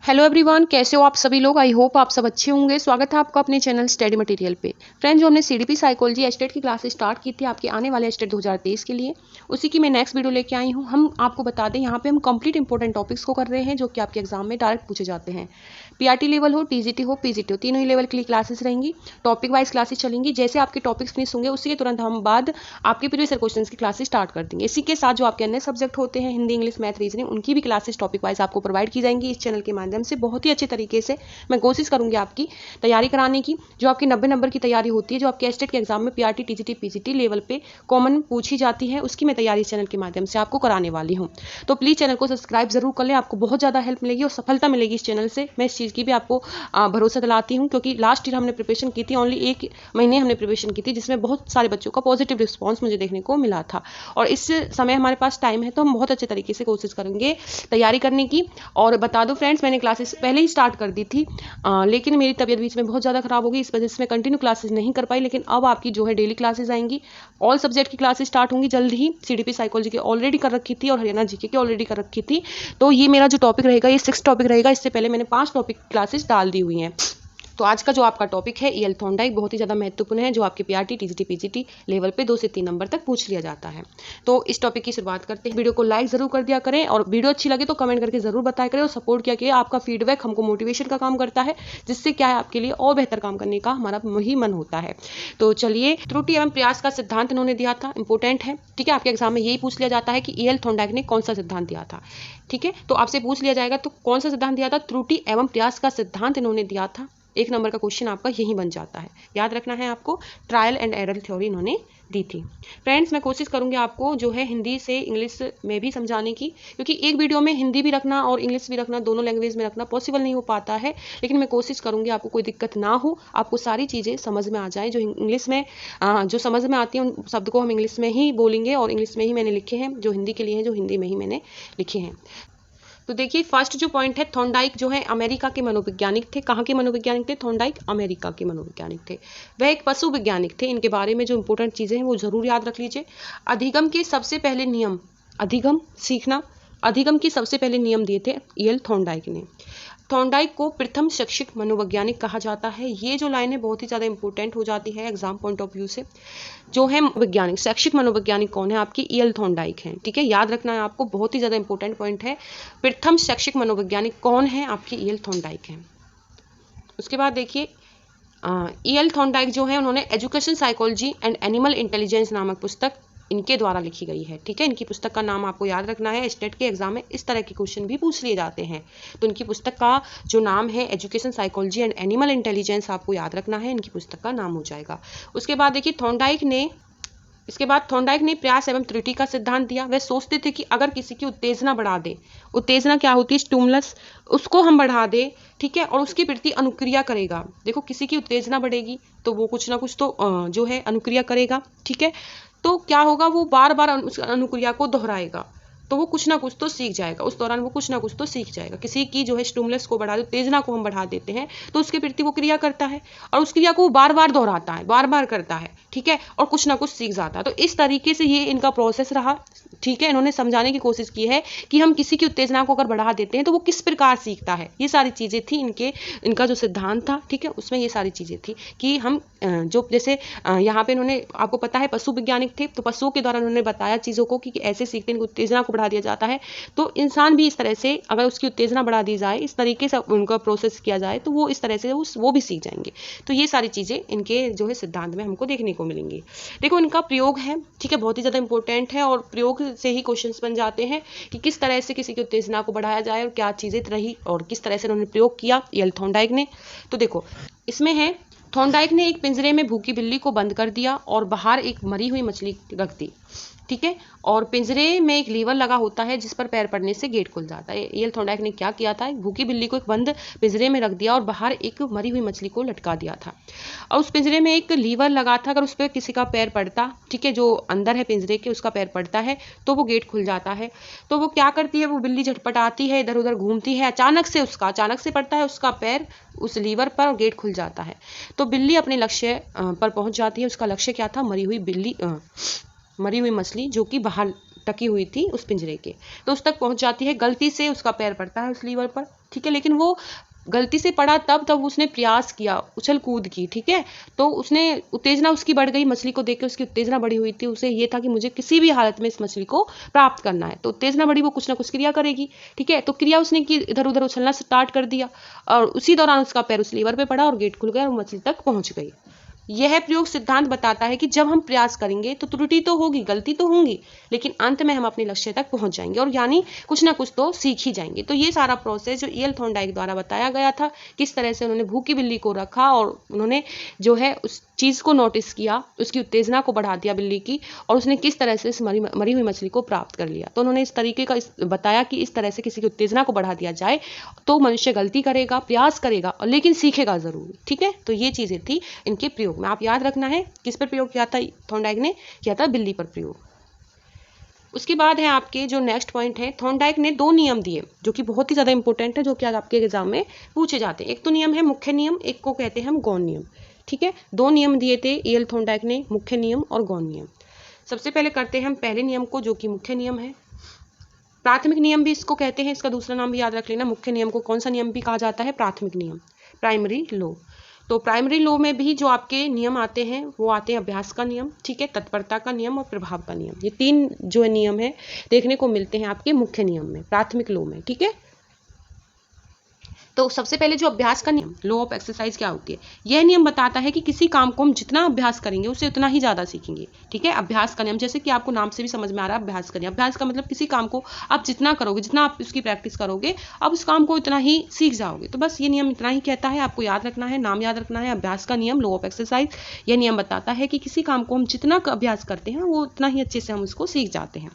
Hello everyone, कैसे हो आप सभी लोग। आई होप आप सब अच्छे होंगे। स्वागत है आपका अपने चैनल स्टडी मटेरियल पे। फ्रेंड्स, जो हमने सीडीपी साइकोलॉजी एस्टेट की क्लासेस स्टार्ट की थी आपके आने वाले एस्टेट 2023 के लिए, उसी की मैं नेक्स्ट वीडियो लेके आई हूँ। हम आपको बता दें, यहाँ पे हम कंप्लीट इंपॉर्टेंट टॉपिक्स को कर रहे हैं जो कि आपके एग्जाम में डायरेक्ट पूछे जाते हैं। पीआरटी लेवल हो, टीजीटी हो, पीजीटी हो, तीनों ही लेवल के लिए क्लासेस रहेंगी। टॉपिक वाइज क्लासेस चलेंगी। जैसे आपके टॉपिक्स फिनिश होंगे उसी के तुरंत हम बाद आपके प्रीवियस क्वेश्चन की क्लासेस स्टार्ट कर देंगे। इसी के साथ जो आपके अन्य सब्जेक्ट होते हैं, हिंदी, इंग्लिश, मैथ, रीजनिंग, उनकी भी क्लासेस टॉपिक वाइज आपको प्रोवाइड की जाएंगी इस चैनल के माध्यम से। बहुत ही अच्छे तरीके से मैं कोशिश करूंगी आपकी तैयारी कराने की। जो आपकी 90 नंबर की तैयारी होती है, जो आपके एस्टेट के एग्जाम में पीआरटी, टीजीटी, पीजीटी लेवल पे कॉमन पूछी जाती है, उसकी मैं तैयारी इस चैनल के माध्यम से आपको कराने वाली हूँ। तो प्लीज चैनल को सब्सक्राइब जरूर कर लें, आपको बहुत ज्यादा हेल्प मिलेगी और सफलता मिलेगी इस चैनल से। मैं इस चीज की भी आपको भरोसा दिलाती हूँ, क्योंकि लास्ट ईयर हमने प्रिपरेशन की थी, ओनली 1 महीने हमने प्रिपरेशन की थी, जिसमें बहुत सारे बच्चों का पॉजिटिव रिस्पॉन्स मुझे देखने को मिला था। और इस समय हमारे पास टाइम है, तो हम बहुत अच्छे तरीके से कोशिश करेंगे तैयारी करने की। और बता दो फ्रेंड्स, मैंने क्लासेस पहले ही स्टार्ट कर दी थी, लेकिन मेरी तबीयत बीच में बहुत ज़्यादा खराब हो गई, इस वजह से मैं कंटिन्यू क्लासेस नहीं कर पाई। लेकिन अब आपकी जो है डेली क्लासेस आएंगी, ऑल सब्जेक्ट की क्लासेस स्टार्ट होंगी जल्द ही। सीडीपी साइकोलॉजी की ऑलरेडी कर रखी थी और हरियाणा जीके की ऑलरेडी कर रखी थी। तो ये मेरा जो टॉपिक रहेगा, ये 6 टॉपिक रहेगा। इससे पहले मैंने 5 टॉपिक क्लासेस डाल दी हुई हैं। तो आज का जो आपका टॉपिक है ईएल थॉर्नडाइक, बहुत ही ज़्यादा महत्वपूर्ण है, जो आपके पीआरटी, टीजीटी, पीजीटी लेवल पे 2 से 3 नंबर तक पूछ लिया जाता है। तो इस टॉपिक की शुरुआत करते हैं। वीडियो को लाइक जरूर कर दिया करें, और वीडियो अच्छी लगे तो कमेंट करके जरूर बताया करें, और सपोर्ट किया कि आपका फीडबैक हमको मोटिवेशन का काम करता है, जिससे क्या है आपके लिए और बेहतर काम करने का हमारा वही मन होता है। तो चलिए, त्रुटि एवं प्रयास का सिद्धांत इन्होंने दिया था, इंपॉर्टेंट है। ठीक है, आपके एग्जाम में यही पूछ लिया जाता है कि ईएल थॉर्नडाइक ने कौन सा सिद्धांत दिया था। ठीक है, तो आपसे पूछ लिया जाएगा तो कौन सा सिद्धांत दिया था। त्रुटि एवं प्रयास का सिद्धांत इन्होंने दिया था। 1 नंबर का क्वेश्चन आपका यही बन जाता है, याद रखना है आपको। ट्रायल एंड एरर थ्योरी इन्होंने दी थी। फ्रेंड्स, मैं कोशिश करूंगी आपको जो है हिंदी से इंग्लिश में भी समझाने की, क्योंकि एक वीडियो में हिंदी भी रखना और इंग्लिश भी रखना, दोनों लैंग्वेज में रखना पॉसिबल नहीं हो पाता है। लेकिन मैं कोशिश करूंगी आपको कोई दिक्कत ना हो, आपको सारी चीज़ें समझ में आ जाए। जो इंग्लिश में जो समझ में आती है, उन शब्द को हम इंग्लिश में ही बोलेंगे, और इंग्लिश में ही मैंने लिखे हैं। जो हिंदी के लिए हैं, जो हिंदी में ही मैंने लिखे हैं। तो देखिए, फर्स्ट जो पॉइंट है, थॉर्नडाइक जो है अमेरिका के मनोवैज्ञानिक थे। कहाँ के मनोवैज्ञानिक थे? थॉर्नडाइक अमेरिका के मनोवैज्ञानिक थे। वह एक पशु वैज्ञानिक थे। इनके बारे में जो इंपॉर्टेंट चीजें हैं वो जरूर याद रख लीजिए। अधिगम के सबसे पहले नियम, अधिगम सीखना, अधिगम के सबसे पहले नियम दिए थे ईएल थॉर्नडाइक ने। थॉर्नडाइक को प्रथम शैक्षिक मनोवैज्ञानिक कहा जाता है। ये जो लाइनें बहुत ही ज़्यादा इंपॉर्टेंट हो जाती है एग्जाम पॉइंट ऑफ व्यू से। जो है वैज्ञानिक, शैक्षिक मनोवैज्ञानिक कौन है? आपकी ईएल थॉर्नडाइक हैं। ठीक है, याद रखना है आपको, बहुत ही ज़्यादा इंपॉर्टेंट पॉइंट है। प्रथम शैक्षिक मनोवैज्ञानिक कौन है? आपकी ईएल थॉर्नडाइक हैं। उसके बाद देखिए, ईएल थॉर्नडाइक जो है, उन्होंने education psychology and animal intelligence नामक पुस्तक इनके द्वारा लिखी गई है। ठीक है, इनकी पुस्तक का नाम आपको याद रखना है। स्टेट के एग्जाम में इस तरह के क्वेश्चन भी पूछ लिए जाते हैं। तो इनकी पुस्तक का जो नाम है education psychology and animal intelligence, आपको याद रखना है, इनकी पुस्तक का नाम हो जाएगा। उसके बाद देखिए, इसके बाद थॉर्नडाइक ने प्रयास एवं त्रुटि का सिद्धांत दिया। वह सोचते थे कि अगर किसी की उत्तेजना बढ़ा दे, उत्तेजना क्या होती है? स्टिमुलस, उसको हम बढ़ा दे, ठीक है, और उसके प्रति अनुक्रिया करेगा। देखो, किसी की उत्तेजना बढ़ेगी तो वो कुछ ना कुछ तो जो है अनुक्रिया करेगा। ठीक है, तो क्या होगा? वो बार बार उस अनुक्रिया को दोहराएगा, तो वो कुछ ना कुछ तो सीख जाएगा। उस दौरान वो कुछ ना कुछ तो सीख जाएगा। किसी की जो है स्टिमुलस को बढ़ा दे, उत्तेजना को हम बढ़ा देते हैं, तो उसके प्रति वो क्रिया करता है, और उस क्रिया को वो बार बार दोहराता है, बार बार करता है। ठीक है, और कुछ ना कुछ सीख जाता है। तो इस तरीके से ये इनका प्रोसेस रहा। ठीक है, इन्होंने समझाने की कोशिश की है कि हम किसी की उत्तेजना को अगर बढ़ा देते हैं तो वो किस प्रकार सीखता है। ये सारी चीजें थी इनका जो सिद्धांत था। ठीक है, उसमें ये सारी चीजें थी कि हम जो जैसे यहाँ पे इन्होंने, आपको पता है पशु वैज्ञानिक थे, तो पशुओं के द्वारा उन्होंने बताया चीजों को कि ऐसे सीखते हैं, उत्तेजना को बढ़ा दिया जाता है। तो इंसान भी इस तरह से, अगर उसकी उत्तेजना बढ़ा दी जाए, इस तरीके से उनका प्रोसेस किया जाए, तो वो इस तरह से वो भी सीख जाएंगे। तो ये सारी चीजें इनके जो है सिद्धांत में हमको देखने को मिलेंगी। देखो, इनका प्रयोग है, ठीक है, बहुत ही ज्यादा इंपॉर्टेंट है, और प्रयोग से ही क्वेश्चन बन जाते हैं कि किस तरह से किसी की उत्तेजना को बढ़ाया जाए और क्या चीजें रही और किस तरह से उन्होंने प्रयोग किया ईएल थॉर्नडाइक ने। तो देखो, इसमें है, थॉर्नडाइक ने एक पिंजरे में भूखी बिल्ली को बंद कर दिया और बाहर एक मरी हुई मछली रख दी। ठीक है, और पिंजरे में एक लीवर लगा होता है जिस पर पैर पड़ने से गेट खुल जाता है। ईएल थॉर्नडाइक ने क्या किया था? एक भूखी बिल्ली को एक बंद पिंजरे में रख दिया और बाहर एक मरी हुई मछली को लटका दिया था, और उस पिंजरे में एक लीवर लगा था। अगर उस पर किसी का पैर पड़ता, ठीक है, जो अंदर है पिंजरे के, उसका पैर पड़ता है तो वो गेट खुल जाता है। तो वो क्या करती है? वो बिल्ली झटपटाती है, इधर उधर घूमती है, अचानक से पड़ता है उसका पैर उस लीवर पर और गेट खुल जाता है। तो बिल्ली अपने लक्ष्य पर पहुंच जाती है। उसका लक्ष्य क्या था? मरी हुई मछली जो कि बाहर टकी हुई थी उस पिंजरे के, तो उस तक पहुंच जाती है, गलती से उसका पैर पड़ता है उस लीवर पर, ठीक है, लेकिन वो गलती से पड़ा तब उसने प्रयास किया, उछल कूद की, ठीक है, तो उसने उत्तेजना उसकी बढ़ गई, मछली को देख के उसकी उत्तेजना बढ़ी हुई थी, उसे ये था कि मुझे किसी भी हालत में इस मछली को प्राप्त करना है, तो उत्तेजना बढ़ी, वो कुछ ना कुछ क्रिया करेगी, ठीक है, तो क्रिया उसने की, इधर उधर उछलना स्टार्ट कर दिया और उसी दौरान उसका पैर उस लीवर पे पड़ा और गेट खुल गया और मछली तक पहुंच गई। यह प्रयोग सिद्धांत बताता है कि जब हम प्रयास करेंगे तो त्रुटि तो होगी, गलती तो होंगी, लेकिन अंत में हम अपने लक्ष्य तक पहुंच जाएंगे और यानी कुछ ना कुछ तो सीख ही जाएंगे। तो ये सारा प्रोसेस जो ईएल थॉर्नडाइक द्वारा बताया गया था, किस तरह से उन्होंने भूखी बिल्ली को रखा और उन्होंने जो है उस चीज़ को नोटिस किया, उसकी उत्तेजना को बढ़ा दिया बिल्ली की, और उसने किस तरह से इस मरी हुई मछली को प्राप्त कर लिया। तो उन्होंने इस तरीके का बताया कि इस तरह से किसी की उत्तेजना को बढ़ा दिया जाए तो मनुष्य गलती करेगा, प्रयास करेगा, लेकिन सीखेगा जरूर, ठीक है। तो ये चीज़ें थी इनके प्रयोग में, आप याद रखना है किस पर प्रयोग किया था थॉर्नडाइक ने, किया था बिल्ली पर प्रयोग। उसके बाद है आपके जो नेक्स्ट पॉइंट है, थॉर्नडाइक ने 2 नियम दिए जो कि बहुत ही ज़्यादा इंपॉर्टेंट है, जो कि आपके एग्जाम में पूछे जाते हैं। एक तो नियम है मुख्य नियम, एक को कहते हैं हम गौण नियम, ठीक है। 2 नियम दिए थे ईएल थॉर्नडाइक ने, मुख्य नियम और गौण नियम। सबसे पहले करते हैं हम पहले नियम को, जो कि मुख्य नियम है। प्राथमिक नियम भी इसको कहते हैं, इसका दूसरा नाम भी याद रख लेना। मुख्य नियम को कौन सा नियम भी कहा जाता है? प्राथमिक नियम, प्राइमरी लॉ। तो प्राइमरी लॉ में भी जो आपके नियम आते हैं वो आते हैं अभ्यास का नियम, ठीक है, तत्परता का नियम और प्रभाव का नियम। ये 3 जो नियम है देखने को मिलते हैं आपके मुख्य नियम में, प्राथमिक लॉ में, ठीक है। तो सबसे पहले जो अभ्यास का नियम, लॉ ऑफ एक्सरसाइज क्या होती है, यह नियम बताता है कि किसी काम को हम जितना अभ्यास करेंगे उससे उतना ही ज्यादा सीखेंगे, ठीक है। अभ्यास का नियम, जैसे कि आपको नाम से भी समझ में आ रहा है अभ्यास का नियम। अभ्यास का मतलब किसी काम को आप जितना करोगे, जितना आप उसकी प्रैक्टिस करोगे, आप उस काम को उतना ही सीख जाओगे। तो बस ये नियम इतना ही कहता है, आपको याद रखना है, नाम याद रखना है, अभ्यास का नियम, लॉ ऑफ एक्सरसाइज। यह नियम बताता है कि किसी काम को हम जितना अभ्यास करते हैं वो उतना ही अच्छे से हम उसको सीख जाते हैं।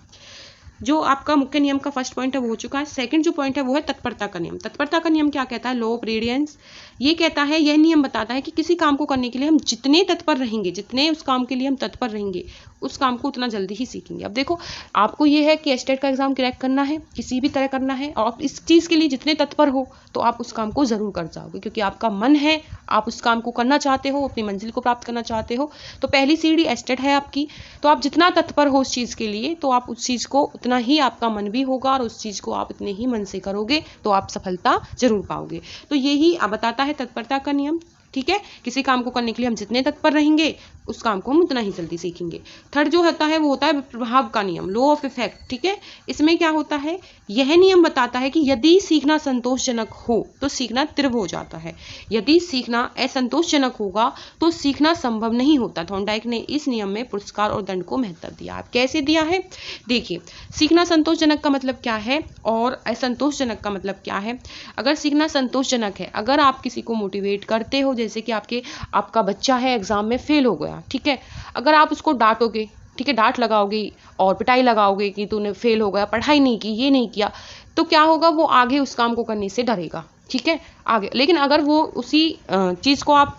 जो आपका मुख्य नियम का फर्स्ट पॉइंट है वो हो चुका है। सेकंड जो पॉइंट है वो है तत्परता का नियम। तत्परता का नियम क्या कहता है? Law of radiance. ये कहता है, यह नियम बताता है कि किसी काम को करने के लिए हम जितने तत्पर रहेंगे, जितने उस काम के लिए हम तत्पर रहेंगे, उस काम को उतना जल्दी ही सीखेंगे। अब देखो, आपको ये है कि एस्टेट का एग्जाम क्रैक करना है, किसी भी तरह करना है, और आप इस चीज़ के लिए जितने तत्पर हो तो आप उस काम को ज़रूर कर जाओगे, क्योंकि आपका मन है, आप उस काम को करना चाहते हो, अपनी मंजिल को प्राप्त करना चाहते हो। तो पहली सीढ़ी एस्टेट है आपकी, तो आप जितना तत्पर हो उस चीज़ के लिए तो आप उस चीज़ को उतना ही, आपका मन भी होगा और उस चीज़ को आप इतने ही मन से करोगे तो आप सफलता जरूर पाओगे। तो यही बताता है तत्परता का नियम, ठीक है। किसी काम को करने के लिए हम जितने तत्पर रहेंगे उस काम को हम उतना ही जल्दी सीखेंगे। थर्ड जो होता है वो होता है प्रभाव का नियम, लॉ ऑफ इफेक्ट, ठीक है। इसमें क्या होता है, यह नियम बताता है कि यदि सीखना संतोषजनक हो तो सीखना तीव्र हो जाता है, यदि सीखना असंतोषजनक होगा तो सीखना संभव नहीं होता। थॉर्नडाइक ने इस नियम में पुरस्कार और दंड को महत्व दिया। आप कैसे दिया है, देखिए, सीखना संतोषजनक का मतलब क्या है और असंतोषजनक का मतलब क्या है। अगर सीखना संतोषजनक है, अगर आप किसी को मोटिवेट करते हो, जैसे कि आपका बच्चा है एग्जाम में फेल हो गया, ठीक है, अगर आप उसको डांटोगे, ठीक है, डांट लगाओगे और पिटाई लगाओगे कि तूने फेल हो गया, पढ़ाई नहीं की, ये नहीं किया, तो क्या होगा, वो आगे उस काम को करने से डरेगा, ठीक है, आगे। लेकिन अगर वो उसी चीज़ को आप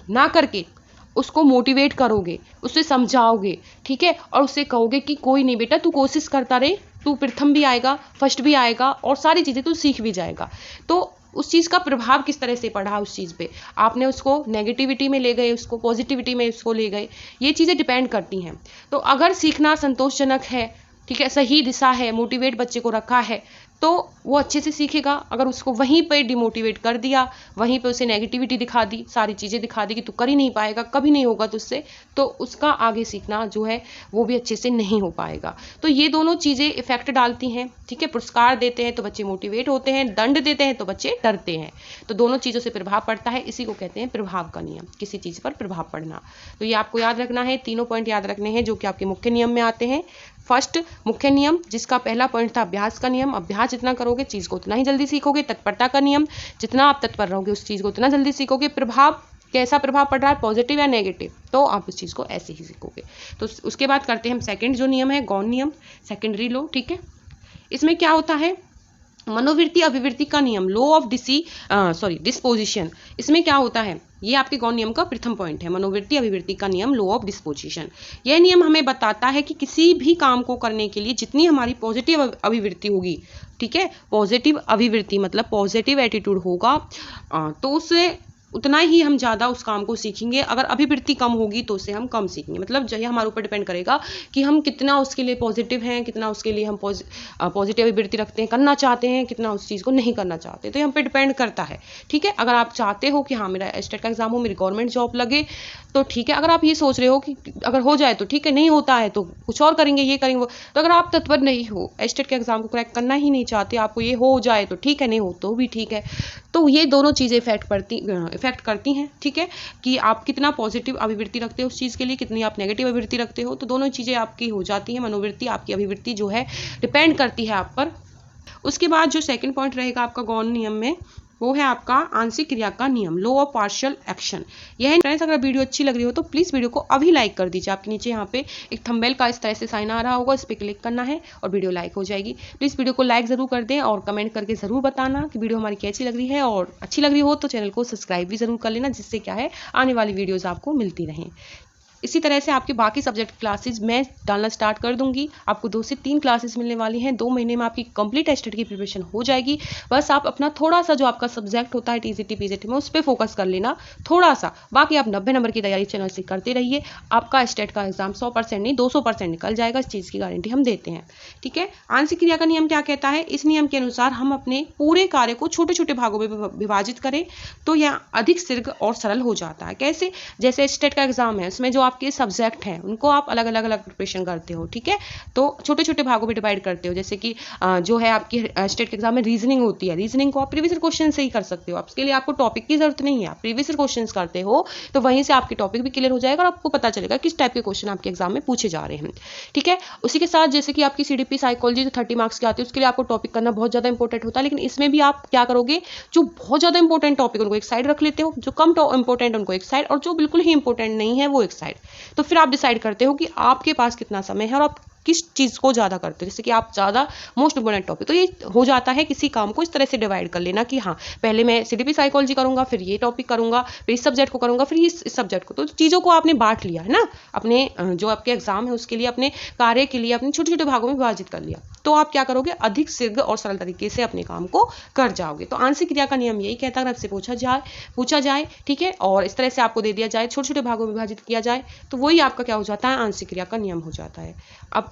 ना करके उसको मोटिवेट करोगे, उससे समझाओगे, ठीक है, और उससे कहोगे कि कोई नहीं बेटा, तू कोशिश करता रहे, तू प्रथम भी आएगा, फर्स्ट भी आएगा और सारी चीज़ें तू सीख भी जाएगा, तो उस चीज़ का प्रभाव किस तरह से पड़ा उस चीज़ पे, आपने उसको नेगेटिविटी में ले गए, उसको पॉजिटिविटी में उसको ले गए, ये चीज़ें डिपेंड करती हैं। तो अगर सीखना संतोषजनक है, ठीक है, सही दिशा है, मोटिवेट बच्चे को रखा है, तो वो अच्छे से सीखेगा। अगर उसको वहीं पे डिमोटिवेट कर दिया, वहीं पे उसे नेगेटिविटी दिखा दी, सारी चीज़ें दिखा दी कि तू कर ही नहीं पाएगा, कभी नहीं होगा तुझसे, तो उसका आगे सीखना जो है वो भी अच्छे से नहीं हो पाएगा। तो ये दोनों चीज़ें इफेक्ट डालती हैं, ठीक है। पुरस्कार देते हैं तो बच्चे मोटिवेट होते हैं, दंड देते हैं तो बच्चे डरते हैं, तो दोनों चीज़ों से प्रभाव पड़ता है। इसी को कहते हैं प्रभाव का नियम, किसी चीज़ पर प्रभाव पड़ना। तो ये आपको याद रखना है, तीनों पॉइंट याद रखने हैं जो कि आपके मुख्य नियम में आते हैं। फर्स्ट मुख्य नियम, जिसका पहला पॉइंट था अभ्यास का नियम, अभ्यास जितना करोगे चीज़ को उतना ही जल्दी सीखोगे। तत्परता का नियम, जितना आप तत्पर रहोगे उस चीज़ को उतना जल्दी सीखोगे। प्रभाव, कैसा प्रभाव पड़ रहा है, पॉजिटिव या नेगेटिव, तो आप उस चीज़ को ऐसे ही सीखोगे। तो उसके बाद करते हैं हम सेकंड जो नियम है, गौण नियम, सेकेंडरी लॉ, ठीक है। इसमें क्या होता है, मनोवृत्ति अभिवृत्ति का नियम, लॉ ऑफ डिस्पोजिशन। इसमें क्या होता है, ये आपके गौण नियम का प्रथम पॉइंट है, मनोवृत्ति अभिवृत्ति का नियम, लॉ ऑफ डिस्पोजिशन। यह नियम हमें बताता है कि किसी भी काम को करने के लिए जितनी हमारी पॉजिटिव अभिवृत्ति होगी, ठीक है, पॉजिटिव अभिवृत्ति मतलब पॉजिटिव एटीट्यूड होगा, तो उससे उतना ही हम ज़्यादा उस काम को सीखेंगे। अगर अभिवृत्ति कम होगी तो उसे हम कम सीखेंगे। मतलब जो हमारे ऊपर डिपेंड करेगा कि हम कितना उसके लिए पॉजिटिव हैं, कितना उसके लिए हम पॉजिटिव अभिवृत्ति रखते हैं, करना चाहते हैं, कितना उस चीज़ को नहीं करना चाहते। तो ये हम पे डिपेंड करता है। ठीक है, अगर आप चाहते हो कि हाँ मेरा एस्टेट का एग्जाम हो, मेरी गवर्नमेंट जॉब लगे, तो ठीक है। अगर आप ये सोच रहे हो कि अगर हो जाए तो ठीक है, नहीं होता है तो कुछ और करेंगे, ये करेंगे वो, तो अगर आप तत्पर नहीं हो, एस्टेट के एग्जाम को क्रैक करना ही नहीं चाहते, आपको ये हो जाए तो ठीक है, नहीं हो तो भी ठीक है, तो ये दोनों चीज़ें इफेक्ट करती हैं। ठीक है, कि आप कितना पॉजिटिव अभिवृत्ति रखते हो उस चीज़ के लिए, कितनी आप नेगेटिव अभिवृत्ति रखते हो, तो दोनों चीज़ें आपकी हो जाती हैं। मनोवृत्ति, आपकी अभिवृत्ति जो है डिपेंड करती है आप पर। उसके बाद जो सेकंड पॉइंट रहेगा आपका गौण नियम में, वो है आपका आंशिक क्रिया का नियम, लॉ ऑफ पार्शियल एक्शन। यह फ्रेंड्स, अगर वीडियो अच्छी लग रही हो तो प्लीज़ वीडियो को अभी लाइक कर दीजिए। आपके नीचे यहाँ पे एक थंबनेल का इस तरह से साइन आ रहा होगा, इस पर क्लिक करना है और वीडियो लाइक हो जाएगी। प्लीज़ वीडियो को लाइक ज़रूर कर दें और कमेंट करके ज़रूर बताना कि वीडियो हमारी कैसी लग रही है, और अच्छी लग रही हो तो चैनल को सब्सक्राइब भी ज़रूर कर लेना, जिससे क्या है आने वाली वीडियोज़ आपको मिलती रहें। इसी तरह से आपके बाकी सब्जेक्ट क्लासेस मैं डालना स्टार्ट कर दूंगी। आपको 2 से 3 क्लासेस मिलने वाली हैं। 2 महीने में आपकी कंप्लीट एस्टेट की प्रिपरेशन हो जाएगी। बस आप अपना थोड़ा सा जो आपका सब्जेक्ट होता है टीजीटी पीजीटी में, उस पर फोकस कर लेना थोड़ा सा। बाकी आप 90 नंबर की तैयारी चैनल से करते रहिए। आपका एस्टेट का एग्जाम 100% नहीं 200% निकल जाएगा, इस चीज़ की गारंटी हम देते हैं। ठीक है, आंशिक क्रिया का नियम क्या कहता है? इस नियम के अनुसार हम अपने पूरे कार्य को छोटे छोटे भागों में विभाजित करें तो यह अधिक शीघ्र और सरल हो जाता है। कैसे? जैसे एस्टेट का एग्जाम है, उसमें जो आपके सब्जेक्ट हैं उनको आप अलग अलग प्रिपरेशन करते हो। ठीक है, तो छोटे छोटे भागों में डिवाइड करते हो। जैसे कि जो है आपकी स्टेट के एग्जाम में रीजनिंग होती है, रीजनिंग को आप प्रीवियस क्वेश्चन से ही कर सकते हो। उसके लिए आपको टॉपिक की जरूरत नहीं है, आप प्रीवियस क्वेश्चन करते हो तो वहीं से आपके टॉपिक भी क्लियर हो जाएगा और आपको पता चलेगा किस टाइप के क्वेश्चन आपके एग्जाम में पूछे जा रहे हैं। ठीक है, उसी के साथ जैसे कि आपकी सीडीपी साइकोलॉजी जो 30 मार्क्स की आती है, उसके लिए आपको टॉपिक करना बहुत ज्यादा इंपॉर्टेंट होता है। लेकिन इसमें भी आप क्या करोगे, जो बहुत ज्यादा इंपॉर्टेंट टॉपिक उनको एक साइड रख लेते हो, जो कम इंपॉर्टेंट उनको एक साइड, और जो बिल्कुल ही इंपॉर्टेंट नहीं है वो एक साइड। तो फिर आप डिसाइड करते हो कि आपके पास कितना समय है और आप किस चीज को ज्यादा करते हो। जैसे कि आप ज्यादा मोस्ट इंपोर्टेंट टॉपिक, तो ये हो जाता है किसी काम को इस तरह से डिवाइड कर लेना कि हाँ पहले मैं सीडीपी साइकोलॉजी करूंगा, फिर ये टॉपिक करूंगा, फिर इस सब्जेक्ट को करूंगा, फिर इस सब्जेक्ट को। तो चीजों को आपने बांट लिया है ना, अपने जो आपके एग्जाम है उसके लिए, अपने कार्य के लिए अपने छोटे छोटे भागों में विभाजित कर लिया। तो आप क्या करोगे, अधिक शीघ्र और सरल तरीके से अपने काम को कर जाओगे। तो आंशिक क्रिया का नियम यही कहता है, अगर आपसे पूछा जाए ठीक है, और इस तरह से आपको दे दिया जाए, छोटे छोटे भागों में विभाजित किया जाए, तो वही आपका क्या हो जाता है, आंशिक क्रिया का नियम हो जाता है। आपको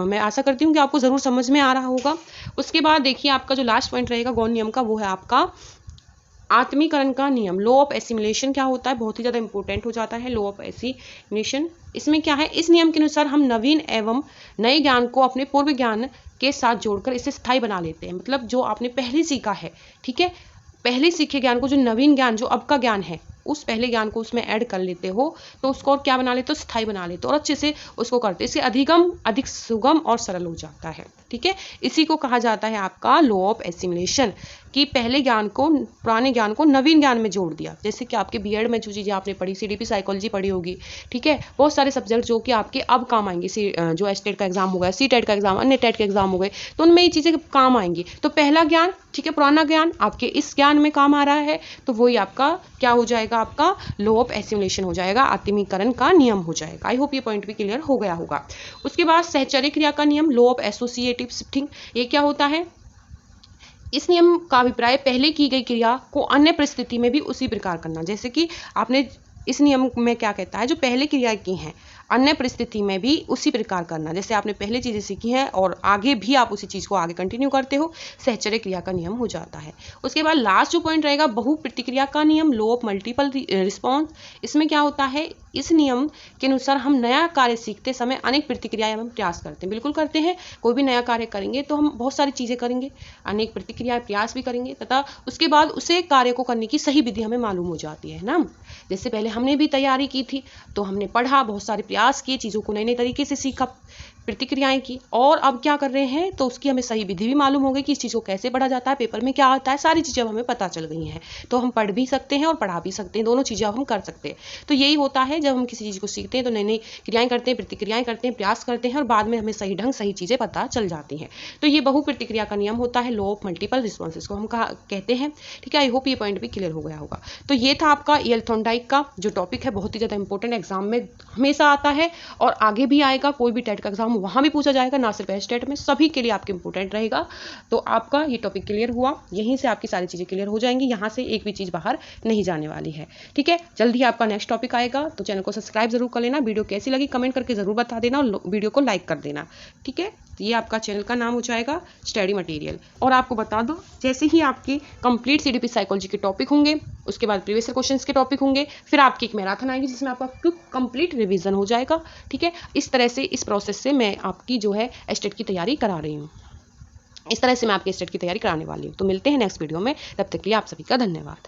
मैं आशा करती हूँ कि आपको जरूर समझ में आ रहा होगा। उसके बाद देखिए आपका जो लास्ट पॉइंट रहेगा गौण नियम का, वो है आपका आत्मीकरण का नियम, लॉ ऑफ एसिमिलेशन। क्या होता है, बहुत ही ज्यादा इंपॉर्टेंट हो जाता है लॉ ऑफ एसिमिलेशन। इसमें क्या है, इस नियम के अनुसार हम नवीन एवं नए ज्ञान को अपने पूर्व ज्ञान के साथ जोड़कर इसे स्थायी बना लेते हैं। मतलब जो आपने पहले सीखा है, ठीक है, पहले सीखे ज्ञान को, जो नवीन ज्ञान जो अब का ज्ञान है, उस पहले ज्ञान को उसमें ऐड कर लेते हो, तो उसको और क्या बना लेते हो, स्थायी बना लेते हो और अच्छे से उसको करते, इससे अधिक सुगम और सरल हो जाता है। ठीक है, इसी को कहा जाता है आपका लॉ ऑफ एसिमिलेशन, कि पहले ज्ञान को, पुराने ज्ञान को नवीन ज्ञान में जोड़ दिया। जैसे कि आपके बीएड में जो चीजें आपने पढ़ी, सीडीपी साइकोलॉजी पढ़ी होगी, ठीक है, बहुत सारे सब्जेक्ट जो कि आपके अब काम आएंगे, जो एस्टेट का एग्जाम हो गया, सी टेट का एग्जाम, अन्य टेट के एग्जाम हो गए, तो उनमें ये चीजें काम आएंगी। तो पहला ज्ञान, ठीक है, पुराना ज्ञान आपके इस ज्ञान में काम आ रहा है, तो वही आपका क्या हो जाएगा, आपका लॉ ऑफ एसिमिलेशन हो जाएगा, आत्मीकरण का नियम हो जाएगा। आई होप ये पॉइंट भी क्लियर हो गया होगा। उसके बाद सहचर्य क्रिया का नियम, लॉ ऑफ एसोसिएटिव शिफ्टिंग, ये क्या होता है, इस नियम का अभिप्राय पहले की गई क्रिया को अन्य परिस्थिति में भी उसी प्रकार करना। जैसे कि आपने इस नियम में क्या कहता है, जो पहले क्रिया की हैं अन्य परिस्थिति में भी उसी प्रकार करना। जैसे आपने पहले चीजें सीखी हैं और आगे भी आप उसी चीज को आगे कंटिन्यू करते हो, सहचर्य क्रिया का नियम हो जाता है। उसके बाद लास्ट जो पॉइंट रहेगा, बहु प्रतिक्रिया का नियम, लॉ ऑफ मल्टीपल रिस्पॉन्स। इसमें क्या होता है, इस नियम के अनुसार हम नया कार्य सीखते समय अनेक प्रतिक्रियाएं हम प्रयास करते हैं, बिल्कुल करते हैं। कोई भी नया कार्य करेंगे तो हम बहुत सारी चीजें करेंगे, अनेक प्रतिक्रियाएं प्रयास भी करेंगे, तथा उसके बाद उसे कार्य को करने की सही विधि हमें मालूम हो जाती है ना। जैसे पहले हमने भी तैयारी की थी तो हमने पढ़ा, बहुत सारे प्रयास किए, चीजों को नए नए तरीके से सीखा, प्रतिक्रियाएं की, और अब क्या कर रहे हैं, तो उसकी हमें सही विधि भी मालूम हो गई कि इस चीज को कैसे पढ़ा जाता है, पेपर में क्या आता है, सारी चीजें अब हमें पता चल गई हैं। तो हम पढ़ भी सकते हैं और पढ़ा भी सकते हैं, दोनों चीजें अब हम कर सकते हैं। तो यही होता है, जब हम किसी चीज को सीखते हैं तो नई नई क्रियाएं करते हैं, प्रतिक्रियाएं करते हैं, प्रयास करते हैं और बाद में हमें सही ढंग सही चीजें पता चल जाती हैं। तो ये बहु प्रतिक्रिया का नियम होता है, लॉ ऑफ मल्टीपल रिस्पॉन्सेज को हम कहते हैं। ठीक है, आई होप ये पॉइंट भी क्लियर हो गया होगा। तो ये था आपका ईएल थॉर्नडाइक का जो टॉपिक है, बहुत ही ज्यादा इंपॉर्टेंट, एग्जाम में हमेशा आता है और आगे भी आएगा। कोई भी टेट का एग्जाम एग्जाम वहाँ भी पूछा जाएगा, ना सिर्फ एस्टेट में, सभी के लिए आपके इंपॉर्टेंट रहेगा। तो आपका ये टॉपिक क्लियर हुआ, यहीं से आपकी सारी चीज़ें क्लियर हो जाएंगी, यहाँ से एक भी चीज़ बाहर नहीं जाने वाली है। ठीक है, जल्दी ही आपका नेक्स्ट टॉपिक आएगा, तो चैनल को सब्सक्राइब जरूर कर लेना। वीडियो कैसी लगी कमेंट करके जरूर बता देना और वीडियो को लाइक कर देना। ठीक है, तो ये आपका चैनल का नाम हो जाएगा स्टडी मटेरियल। और आपको बता दो, जैसे ही आपके कंप्लीट सीडीपी साइकोलॉजी के टॉपिक होंगे, उसके बाद प्रीवियस ईयर क्वेश्चंस के टॉपिक होंगे, फिर आपकी एक मैराथन आएगी जिसमें आपका कंप्लीट रिवीजन हो जाएगा। ठीक है, इस तरह से, इस प्रोसेस से मैं आपकी जो है एस्टेट की तैयारी करा रही हूँ। इस तरह से मैं आपकी एस्टेट की तैयारी कराने वाली हूँ। तो मिलते हैं नेक्स्ट वीडियो में, तब तक के लिए आप सभी का धन्यवाद।